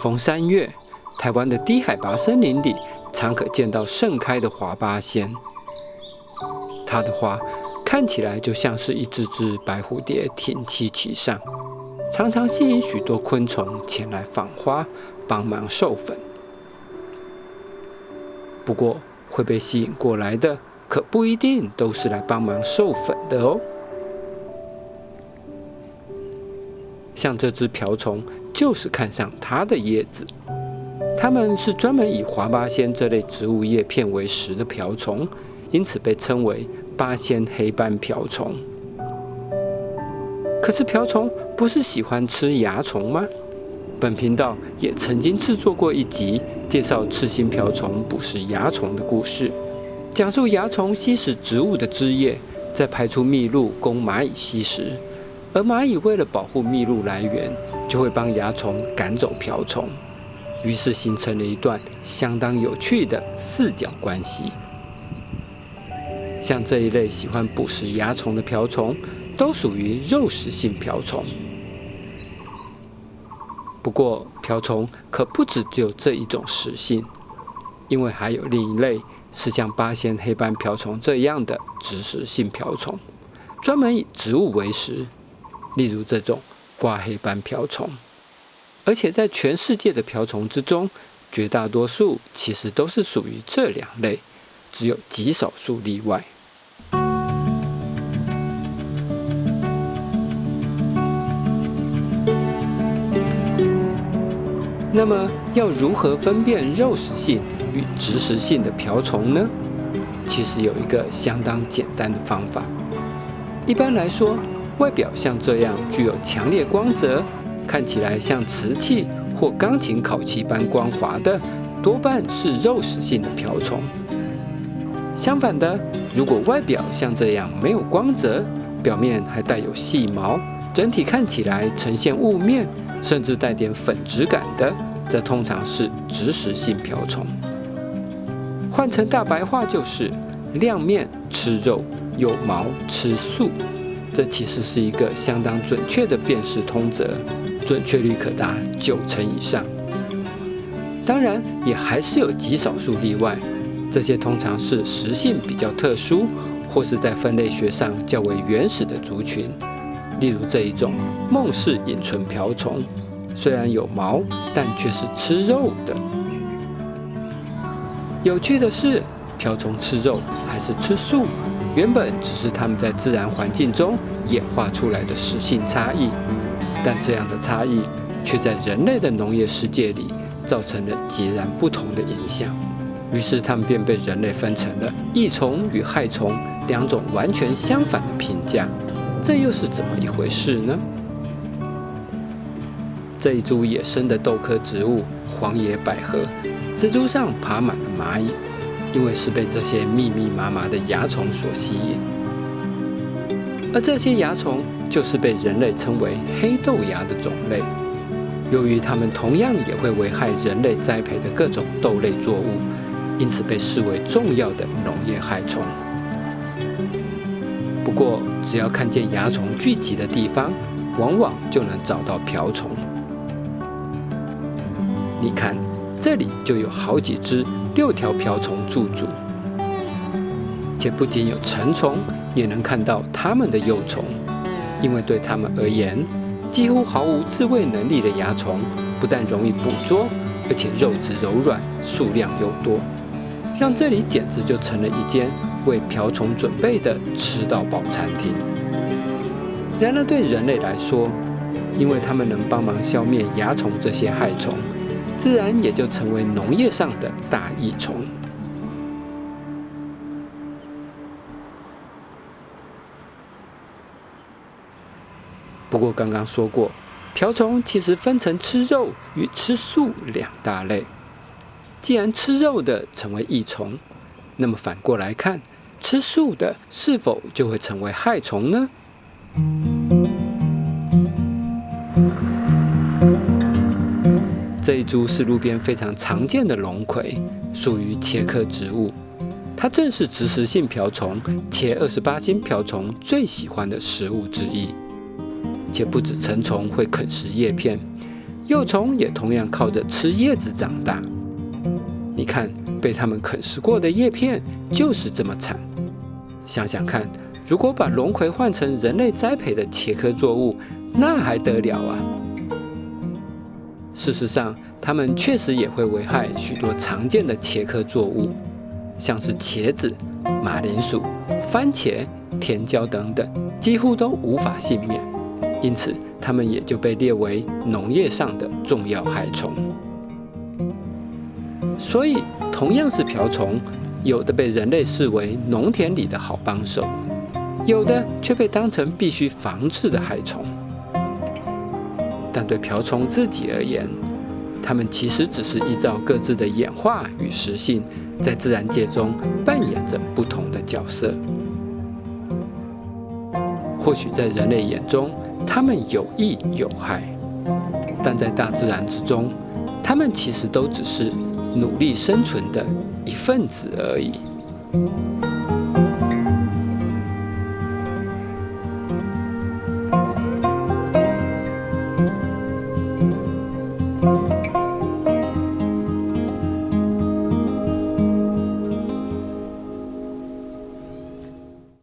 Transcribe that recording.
逢3月，台湾的低海拔森林里常可见到盛开的华八仙。它的花看起来就像是一只只白蝴蝶挺栖其上，常常吸引许多昆虫前来访花，帮忙授粉。不过，会被吸引过来的可不一定都是来帮忙授粉的哦。像这只瓢虫就是看上它的叶子。它们是专门以华八仙这类植物叶片为食的瓢虫，因此被称为八仙黑斑瓢虫。可是瓢虫不是喜欢吃蚜虫吗？本频道也曾经制作过一集介绍赤心瓢虫捕食蚜虫的故事，讲述蚜虫吸食植物的汁液，再排出蜜露供蚂蚁吸食，而蚂蚁为了保护蜜露来源，就会帮蚜虫赶走瓢虫，于是形成了一段相当有趣的四角关系。像这一类喜欢捕食蚜虫的瓢虫，都属于肉食性瓢虫。不过，瓢虫可不只有这一种食性，因为还有另一类是像八仙黑斑瓢虫这样的植食性瓢虫，专门以植物为食，例如这种瓜黑斑瓢虫。而且在全世界的瓢虫之中，绝大多数其实都是属于这两类，只有极少数例外。那么，要如何分辨肉食性与植食性的瓢虫呢？其实有一个相当简单的方法。一般来说，外表像这样具有强烈光泽，看起来像瓷器或钢琴烤漆般光滑的，多半是肉食性的瓢虫。相反的，如果外表像这样没有光泽，表面还带有细毛，整体看起来呈现雾面，甚至带点粉质感的，这通常是植食性瓢虫。换成大白话就是亮面吃肉，有毛吃素。这其实是一个相当准确的辨识通则，准确率可达90%以上。当然，也还是有极少数例外，这些通常是食性比较特殊，或是在分类学上较为原始的族群。例如这一种孟氏隐唇瓢虫，虽然有毛，但却是吃肉的。有趣的是，瓢虫吃肉还是吃素，原本只是它们在自然环境中演化出来的食性差异，但这样的差异却在人类的农业世界里造成了截然不同的影响。于是它们便被人类分成了益虫与害虫两种完全相反的评价。这又是怎么一回事呢？这一株野生的豆科植物黄野百合，植株上爬满了蚂蚁，因为是被这些密密麻麻的蚜虫所吸引。而这些蚜虫就是被人类称为黑豆芽的种类。由于它们同样也会危害人类栽培的各种豆类作物，因此被视为重要的农业害虫。不过，只要看见蚜虫聚集的地方，往往就能找到瓢虫。你看，这里就有好几只6条瓢虫驻足，且不仅有成虫，也能看到它们的幼虫。因为对它们而言，几乎毫无自卫能力的蚜虫，不但容易捕捉，而且肉质柔软，数量又多，让这里简直就成了一间为瓢虫准备的吃到饱餐厅。然而对人类来说，因为它们能帮忙消灭蚜虫这些害虫，自然也就成为农业上的大益虫。不过刚刚说过，瓢虫其实分成吃肉与吃素2大类。既然吃肉的成为益虫，那么反过来看，吃素的是否就会成为害虫呢？这一株是路边非常常见的龙葵，属于茄科植物。它正是植食性瓢虫茄28星瓢虫最喜欢的食物之一。且不止成虫会啃食叶片，幼虫也同样靠着吃叶子长大。你看，被它们啃食过的叶片就是这么惨。想想看，如果把龙葵换成人类栽培的茄科作物，那还得了啊！事实上，它们确实也会危害许多常见的茄科作物，像是茄子、马铃薯、番茄、甜椒等等，几乎都无法幸免。因此，它们也就被列为农业上的重要害虫。所以，同样是瓢虫，有的被人类视为农田里的好帮手，有的却被当成必须防治的害虫。但对瓢虫自己而言，它们其实只是依照各自的演化与食性，在自然界中扮演着不同的角色。或许在人类眼中，它们有益有害，但在大自然之中，它们其实都只是努力生存的一份子而已。